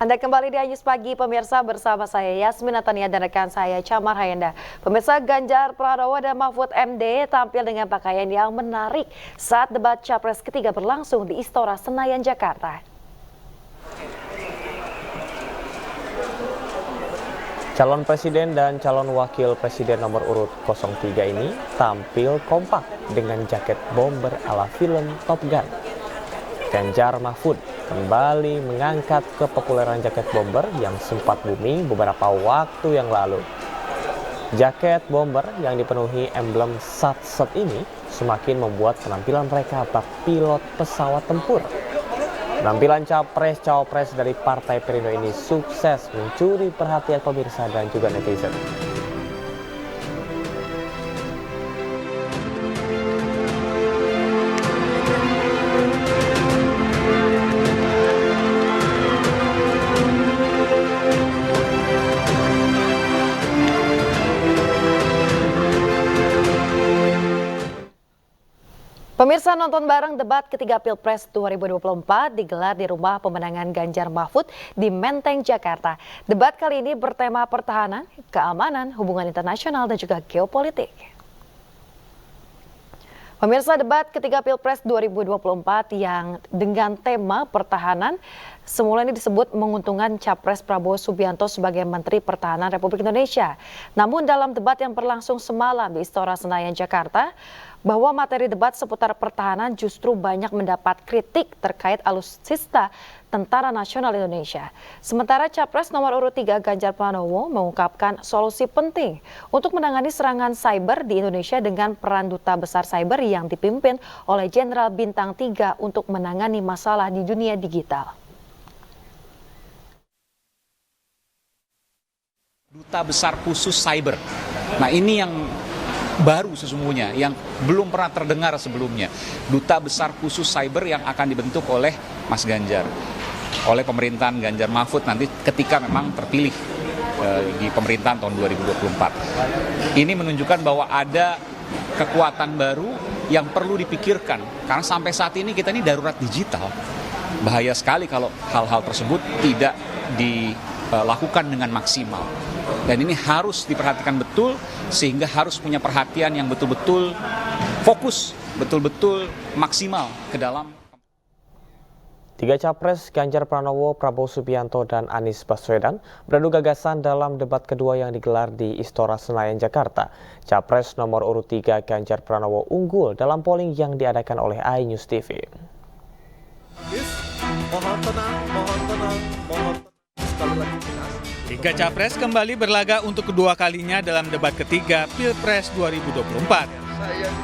Anda kembali di Ayus Pagi, pemirsa, bersama saya Yasmin Natania dan rekan saya Camar Hayenda. Pemirsa, Ganjar Pranowo dan Mahfud MD tampil dengan pakaian yang menarik saat debat Capres ketiga berlangsung di Istora Senayan, Jakarta. Calon presiden dan calon wakil presiden nomor urut 03 ini tampil kompak dengan jaket bomber ala film Top Gun. Ganjar Mahfud kembali mengangkat kepopuleran jaket bomber yang sempat booming beberapa waktu yang lalu. Jaket bomber yang dipenuhi emblem Satset ini semakin membuat penampilan mereka bak pilot pesawat tempur. Penampilan capres-cawapres dari Partai Perindo ini sukses mencuri perhatian pemirsa dan juga netizen. Pemirsa, nonton bareng debat ketiga Pilpres 2024 digelar di Rumah Pemenangan Ganjar Mahfud di Menteng, Jakarta. Debat kali ini bertema pertahanan, keamanan, hubungan internasional, dan juga geopolitik. Pemirsa, debat ketiga Pilpres 2024 yang dengan tema pertahanan semula ini disebut menguntungkan Capres Prabowo Subianto sebagai Menteri Pertahanan Republik Indonesia. Namun dalam debat yang berlangsung semalam di Istora Senayan, Jakarta, bahwa materi debat seputar pertahanan justru banyak mendapat kritik terkait alutsista Tentara Nasional Indonesia. Sementara Capres nomor urut 3 Ganjar Pranowo mengungkapkan solusi penting untuk menangani serangan cyber di Indonesia dengan peran Duta Besar Cyber yang dipimpin oleh Jenderal Bintang 3 untuk menangani masalah di dunia digital. Duta Besar Khusus Cyber. Nah, ini yang baru sesungguhnya, yang belum pernah terdengar sebelumnya. Duta Besar Khusus Cyber yang akan dibentuk oleh Mas Ganjar, oleh pemerintahan Ganjar Mahfud nanti ketika memang terpilih di pemerintahan tahun 2024. Ini menunjukkan bahwa ada kekuatan baru yang perlu dipikirkan, karena sampai saat ini kita ini darurat digital. Bahaya sekali kalau hal-hal tersebut tidak dilakukan dengan maksimal. Dan ini harus diperhatikan betul, sehingga harus punya perhatian yang betul-betul fokus, betul-betul maksimal ke dalam. Tiga capres Ganjar Pranowo, Prabowo Subianto, dan Anies Baswedan beradu gagasan dalam debat kedua yang digelar di Istora Senayan, Jakarta. Capres nomor urut 3 Ganjar Pranowo unggul dalam polling yang diadakan oleh iNews TV. Mohon tenang. Sekali lagi. Tiga capres kembali berlaga untuk kedua kalinya dalam debat ketiga Pilpres 2024.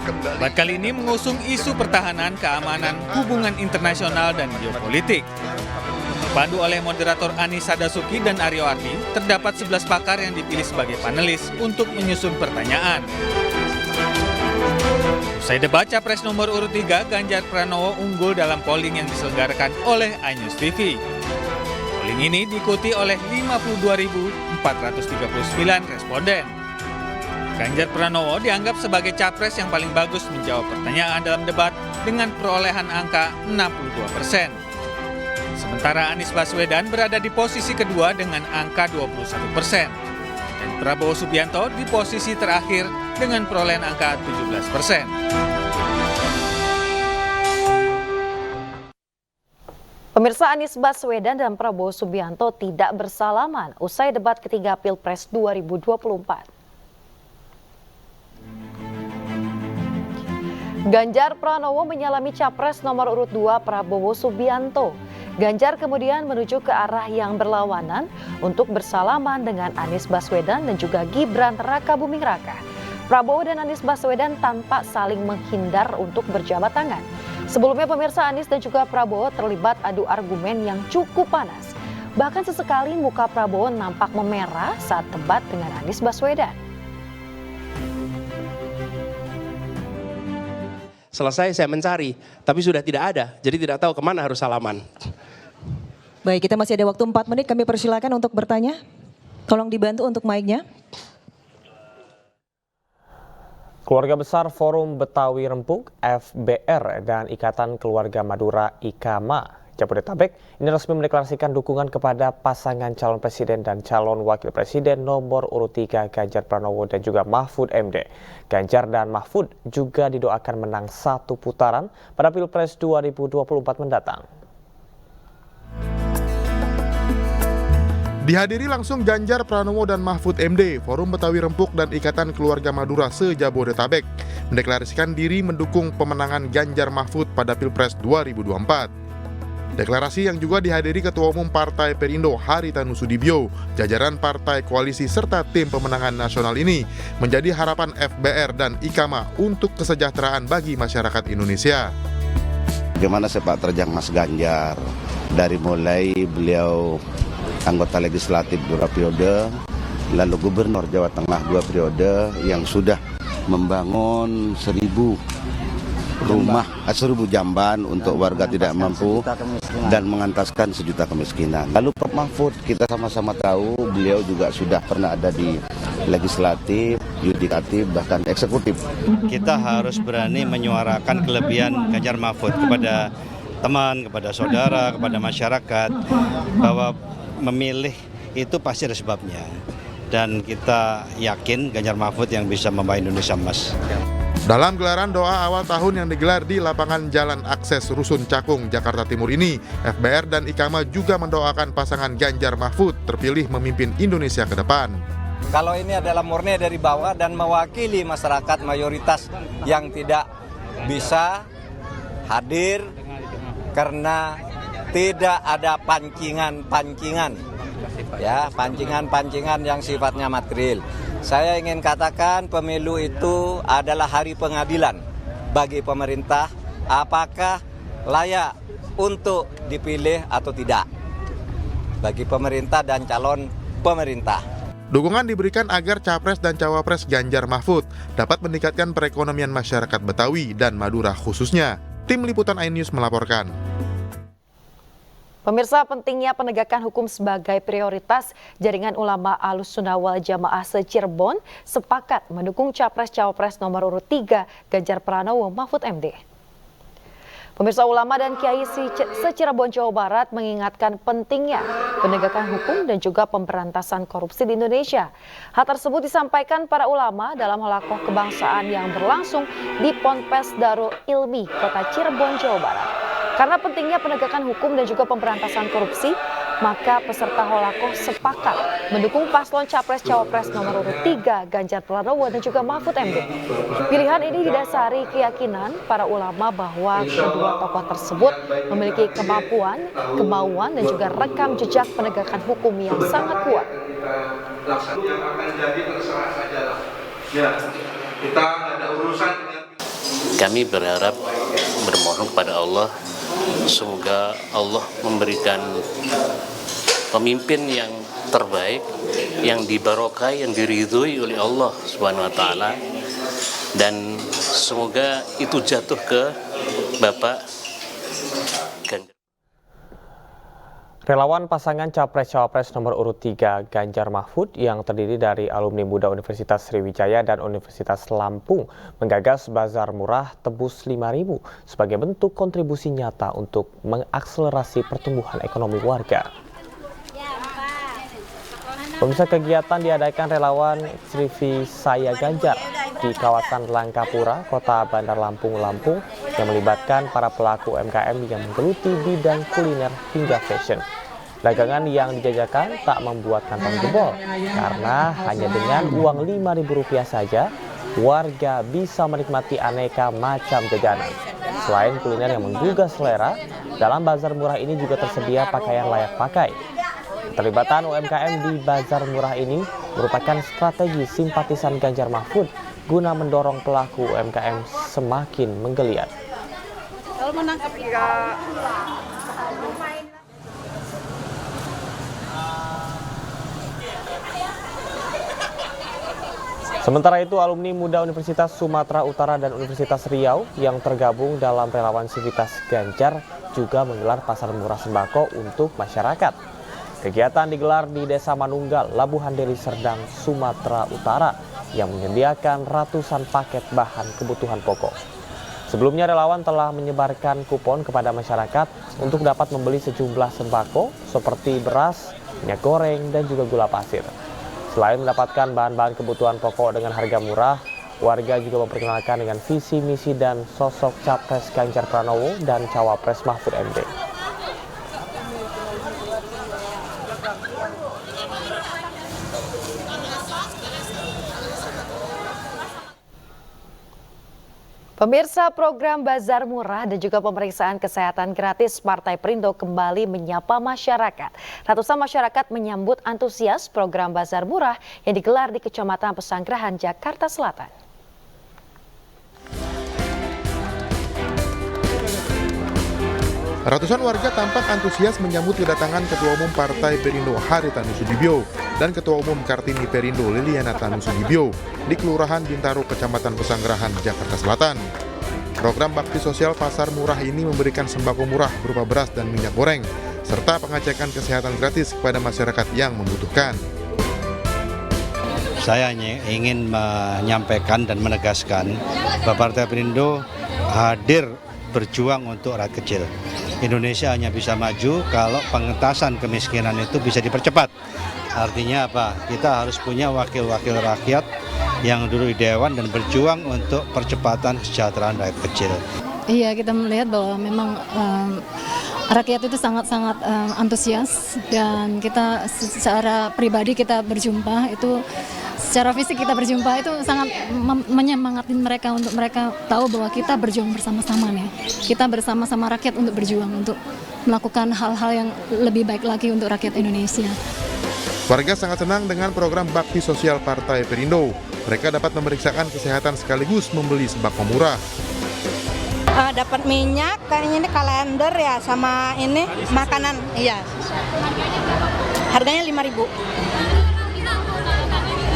Debat kali ini mengusung isu pertahanan, keamanan, hubungan internasional, dan geopolitik. Dipandu oleh moderator Anissa Dasuki dan Aryo Ardi, terdapat 11 pakar yang dipilih sebagai panelis untuk menyusun pertanyaan. Usai debat, capres nomor urut 3 Ganjar Pranowo unggul dalam polling yang diselenggarakan oleh iNews TV. Polling ini diikuti oleh 52.439 responden. Ganjar Pranowo dianggap sebagai capres yang paling bagus menjawab pertanyaan dalam debat dengan perolehan angka 62%. Sementara Anies Baswedan berada di posisi kedua dengan angka 21%. Dan Prabowo Subianto di posisi terakhir dengan perolehan angka 17%. Pemirsa, Anies Baswedan dan Prabowo Subianto tidak bersalaman usai debat ketiga Pilpres 2024. Ganjar Pranowo menyalami capres nomor urut 2 Prabowo Subianto. Ganjar kemudian menuju ke arah yang berlawanan untuk bersalaman dengan Anies Baswedan dan juga Gibran Rakabuming Raka. Prabowo dan Anies Baswedan tampak saling menghindar untuk berjabat tangan. Sebelumnya pemirsa, Anies dan juga Prabowo terlibat adu argumen yang cukup panas. Bahkan sesekali muka Prabowo nampak memerah saat debat dengan Anies Baswedan. Selesai saya mencari, tapi sudah tidak ada, jadi tidak tahu kemana harus salaman. Baik, kita masih ada waktu 4 menit, kami persilakan untuk bertanya. Tolong dibantu untuk mic-nya. Keluarga Besar Forum Betawi Rempuk (FBR) dan Ikatan Keluarga Madura (IKMA) Jabodetabek ini resmi mendeklarasikan dukungan kepada pasangan calon presiden dan calon wakil presiden nomor urut 3 Ganjar Pranowo dan juga Mahfud MD. Ganjar dan Mahfud juga didoakan menang satu putaran pada Pilpres 2024 mendatang. Dihadiri langsung Ganjar Pranowo dan Mahfud MD, Forum Betawi Rempuk dan Ikatan Keluarga Madura se-Jabodetabek mendeklarasikan diri mendukung pemenangan Ganjar Mahfud pada Pilpres 2024. Deklarasi yang juga dihadiri Ketua Umum Partai Perindo Haritanu Sudibyo, jajaran partai koalisi serta tim pemenangan nasional ini menjadi harapan FBR dan IKAMA untuk kesejahteraan bagi masyarakat Indonesia. Bagaimana sepak terjang Mas Ganjar, dari mulai beliau anggota legislatif 2 periode, lalu gubernur Jawa Tengah 2 periode yang sudah membangun 1.000 rumah, 1.000 jamban untuk warga tidak mampu dan mengentaskan 1 juta kemiskinan. Lalu Prof Mahfud, kita sama-sama tahu beliau juga sudah pernah ada di legislatif, yudikatif, bahkan eksekutif. Kita harus berani menyuarakan kelebihan Ganjar Mahfud kepada teman, kepada saudara, kepada masyarakat, bahwa memilih itu pasti ada sebabnya. Dan kita yakin Ganjar Mahfud yang bisa membawa Indonesia emas. Dalam gelaran doa awal tahun yang digelar di lapangan Jalan Akses Rusun Cakung, Jakarta Timur ini, FBR dan IKAMA juga mendoakan pasangan Ganjar Mahfud terpilih memimpin Indonesia ke depan. Kalau ini adalah murni dari bawah dan mewakili masyarakat mayoritas yang tidak bisa hadir karena tidak ada pancingan yang sifatnya material. Saya ingin katakan pemilu itu adalah hari pengadilan bagi pemerintah apakah layak untuk dipilih atau tidak bagi pemerintah dan calon pemerintah. Dukungan diberikan agar Capres dan Cawapres Ganjar Mahfud dapat meningkatkan perekonomian masyarakat Betawi dan Madura khususnya. Tim Liputan iNews melaporkan. Pemirsa, pentingnya penegakan hukum sebagai prioritas, Jaringan Ulama Ahlussunnah wal Jamaah se-Cirebon sepakat mendukung Capres-Cawapres nomor urut 3 Ganjar Pranowo Mahfud MD. Pemirsa, ulama dan kiai se-Cirebon Jawa Barat mengingatkan pentingnya penegakan hukum dan juga pemberantasan korupsi di Indonesia. Hal tersebut disampaikan para ulama dalam halakoh kebangsaan yang berlangsung di Ponpes Darul Ilmi, Kota Cirebon, Jawa Barat. Karena pentingnya penegakan hukum dan juga pemberantasan korupsi, maka peserta holakoh sepakat mendukung paslon Capres-Cawapres nomor urut 3 Ganjar Pranowo dan juga Mahfud MD. Pilihan ini didasari keyakinan para ulama bahwa kedua tokoh tersebut memiliki kemampuan, kemauan dan juga rekam jejak penegakan hukum yang sangat kuat. Yang akan jadi terserah sajalah. Ya, kita ada urusan dengan. Kami berharap, bermohon kepada Allah, semoga Allah memberikan pemimpin yang terbaik, yang dibarokai, yang diridhoi oleh Allah Subhanahu wa taala, dan semoga itu jatuh ke Bapak Ganjar. Relawan pasangan Capres-Cawapres nomor urut 3 Ganjar Mahfud yang terdiri dari alumni muda Universitas Sriwijaya dan Universitas Lampung menggagas bazar murah tebus 5.000 sebagai bentuk kontribusi nyata untuk mengakselerasi pertumbuhan ekonomi warga. Pemirsa, kegiatan diadakan relawan Sriwijaya Ganjar di kawasan Langkapura, Kota Bandar Lampung, Lampung yang melibatkan para pelaku UMKM yang menggeluti bidang kuliner hingga fashion. Dagangan yang dijajakan tak membuat kantong jebol karena hanya dengan uang Rp5.000 saja warga bisa menikmati aneka macam jajanan. Selain kuliner yang menggugah selera, dalam bazar murah ini juga tersedia pakaian layak pakai. Keterlibatan UMKM di bazar murah ini merupakan strategi simpatisan Ganjar Mahfud guna mendorong pelaku UMKM semakin menggeliat. Kalau menangkap ikan. Sementara itu, alumni muda Universitas Sumatera Utara dan Universitas Riau yang tergabung dalam relawan Sivitas Ganjar juga menggelar pasar murah sembako untuk masyarakat. Kegiatan digelar di Desa Manunggal, Labuhan Deli Serdang, Sumatera Utara yang menyediakan ratusan paket bahan kebutuhan pokok. Sebelumnya relawan telah menyebarkan kupon kepada masyarakat untuk dapat membeli sejumlah sembako seperti beras, minyak goreng, dan juga gula pasir. Selain mendapatkan bahan-bahan kebutuhan pokok dengan harga murah, warga juga memperkenalkan dengan visi, misi, dan sosok Capres Ganjar Pranowo dan Cawapres Mahfud MD. Pemirsa, program Bazar Murah dan juga pemeriksaan kesehatan gratis Partai Perindo kembali menyapa masyarakat. Ratusan masyarakat menyambut antusias program Bazar Murah yang digelar di Kecamatan Pesanggerahan, Jakarta Selatan. Ratusan warga tampak antusias menyambut kedatangan Ketua Umum Partai Perindo Haritanu Sudibyo dan Ketua Umum Kartini Perindo Liliana Tanu Sudibyo di Kelurahan Bintaro, Kecamatan Pesanggerahan, Jakarta Selatan. Program bakti sosial pasar murah ini memberikan sembako murah berupa beras dan minyak goreng, serta pengecekan kesehatan gratis kepada masyarakat yang membutuhkan. Saya ingin menyampaikan dan menegaskan bahwa Partai Perindo hadir berjuang untuk rakyat kecil. Indonesia hanya bisa maju kalau pengentasan kemiskinan itu bisa dipercepat. Artinya apa? Kita harus punya wakil-wakil rakyat yang duduk di dewan dan berjuang untuk percepatan kesejahteraan rakyat kecil. Iya, kita melihat bahwa memang rakyat itu sangat-sangat antusias, dan kita secara pribadi kita berjumpa itu, secara fisik kita berjumpa itu sangat menyemangatin mereka untuk mereka tahu bahwa kita berjuang bersama-sama nih. Kita bersama-sama rakyat untuk berjuang untuk melakukan hal-hal yang lebih baik lagi untuk rakyat Indonesia. Warga sangat senang dengan program bakti sosial Partai Perindo. Mereka dapat memeriksakan kesehatan sekaligus membeli sembako murah. Dapat minyak, kayaknya ini kalender ya, sama ini makanan, iya. Harganya 5.000.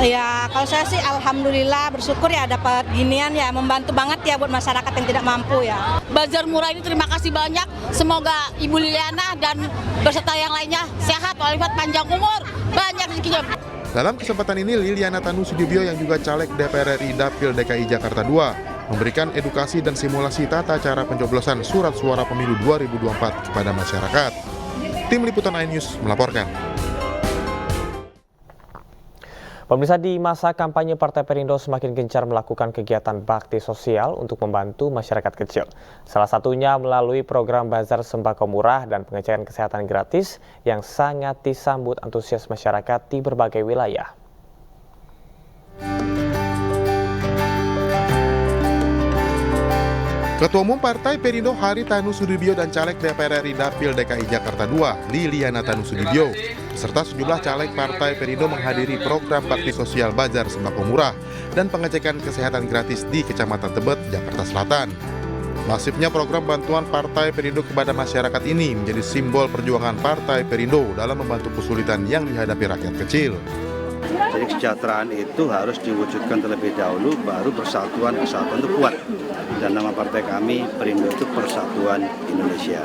Ya, kalau saya sih alhamdulillah bersyukur ya dapat ginian ya, membantu banget ya buat masyarakat yang tidak mampu ya. Bazar Murah ini terima kasih banyak. Semoga Ibu Liliana dan beserta yang lainnya sehat walafiat, panjang umur, banyak rezekinya. Dalam kesempatan ini, Liliana Tanu Sudibyo yang juga caleg DPR RI Dapil DKI Jakarta II memberikan edukasi dan simulasi tata cara pencoblosan surat suara pemilu 2024 kepada masyarakat. Tim Liputan iNews melaporkan. Pemirsa, di masa kampanye Partai Perindo semakin gencar melakukan kegiatan bakti sosial untuk membantu masyarakat kecil. Salah satunya melalui program Bazar Sembako Murah dan pengecekan kesehatan gratis yang sangat disambut antusias masyarakat di berbagai wilayah. Ketua Umum Partai Perindo Haritanu Sudibyo dan caleg DPR RI Dapil DKI Jakarta II Liliana Tanu Sudibyo serta sejumlah caleg Partai Perindo menghadiri program bakti sosial Bazar Sembako Murah dan pengecekan kesehatan gratis di Kecamatan Tebet, Jakarta Selatan. Masifnya program bantuan Partai Perindo kepada masyarakat ini menjadi simbol perjuangan Partai Perindo dalam membantu kesulitan yang dihadapi rakyat kecil. Jadi kesejahteraan itu harus diwujudkan terlebih dahulu, baru persatuan itu kuat. Dan nama partai kami, Perindo, itu Persatuan Indonesia.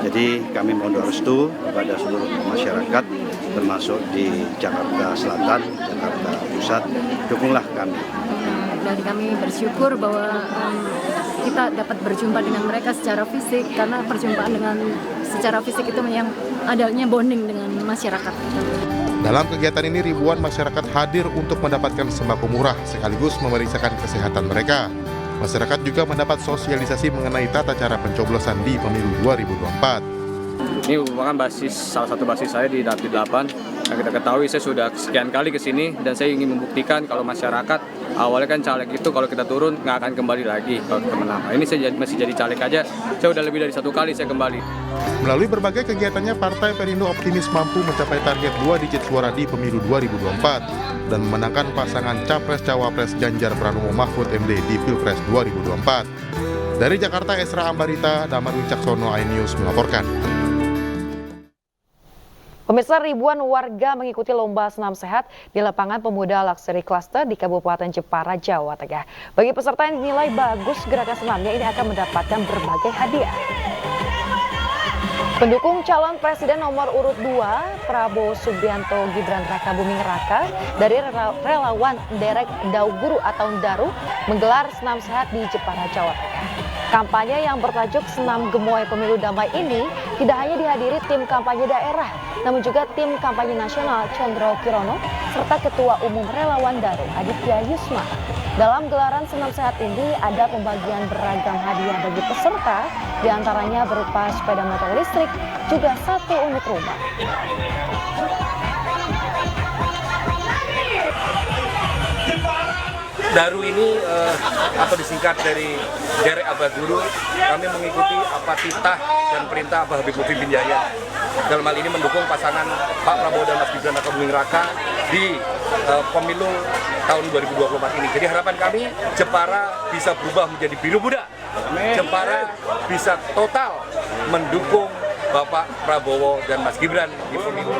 Jadi kami mohon doa restu kepada seluruh masyarakat, termasuk di Jakarta Selatan, Jakarta Pusat, dukunglah kami. Dan kami bersyukur bahwa kita dapat berjumpa dengan mereka secara fisik, karena perjumpaan dengan secara fisik itu yang adanya bonding dengan masyarakat. Dalam kegiatan ini ribuan masyarakat hadir untuk mendapatkan sembako murah sekaligus memeriksakan kesehatan mereka. Masyarakat juga mendapat sosialisasi mengenai tata cara pencoblosan di pemilu 2024. Ini merupakan salah satu basis saya di Dapil 8. Yang kita ketahui, saya sudah sekian kali ke sini dan saya ingin membuktikan kalau masyarakat awalnya kan caleg itu kalau kita turun nggak akan kembali lagi kalau kita menang. Ini saya masih jadi caleg aja, saya udah lebih dari 1 kali saya kembali. Melalui berbagai kegiatannya, Partai Perindo optimis mampu mencapai target 2 digit suara di pemilu 2024 dan memenangkan pasangan Capres-Cawapres Ganjar Pranowo Mahfud MD di Pilpres 2024. Dari Jakarta, Esra Ambarita, Damar Wicaksono, iNews melaporkan. Pemirsa, ribuan warga mengikuti lomba senam sehat di lapangan pemuda Luxury Cluster di Kabupaten Jepara, Jawa Tengah. Bagi peserta yang dinilai bagus gerakan senamnya, ini akan mendapatkan berbagai hadiah. Pendukung calon presiden nomor urut 2, Prabowo Subianto Gibran Raka Buming Raka dari relawan Derek Dauguru atau Daru menggelar senam sehat di Jepara, Jawa Tengah. Kampanye yang bertajuk Senam Gemoy Pemilu Damai ini tidak hanya dihadiri tim kampanye daerah, namun juga tim kampanye nasional Condro Kirono serta Ketua Umum Relawan Daru Aditya Yusma. Dalam gelaran senam sehat ini ada pembagian beragam hadiah bagi peserta, diantaranya berupa sepeda motor listrik, juga 1 unit rumah. Daru ini atau disingkat dari Derek Abah Guru, kami mengikuti apa titah dan perintah Abah Habib Lutfi bin Yahya. Dalam hal ini mendukung pasangan Pak Prabowo dan Mas Gibran Rakabuming Raka di pemilu tahun 2024 ini. Jadi harapan kami Jepara bisa berubah menjadi biru muda. Jepara bisa total mendukung Bapak Prabowo dan Mas Gibran di pemilu.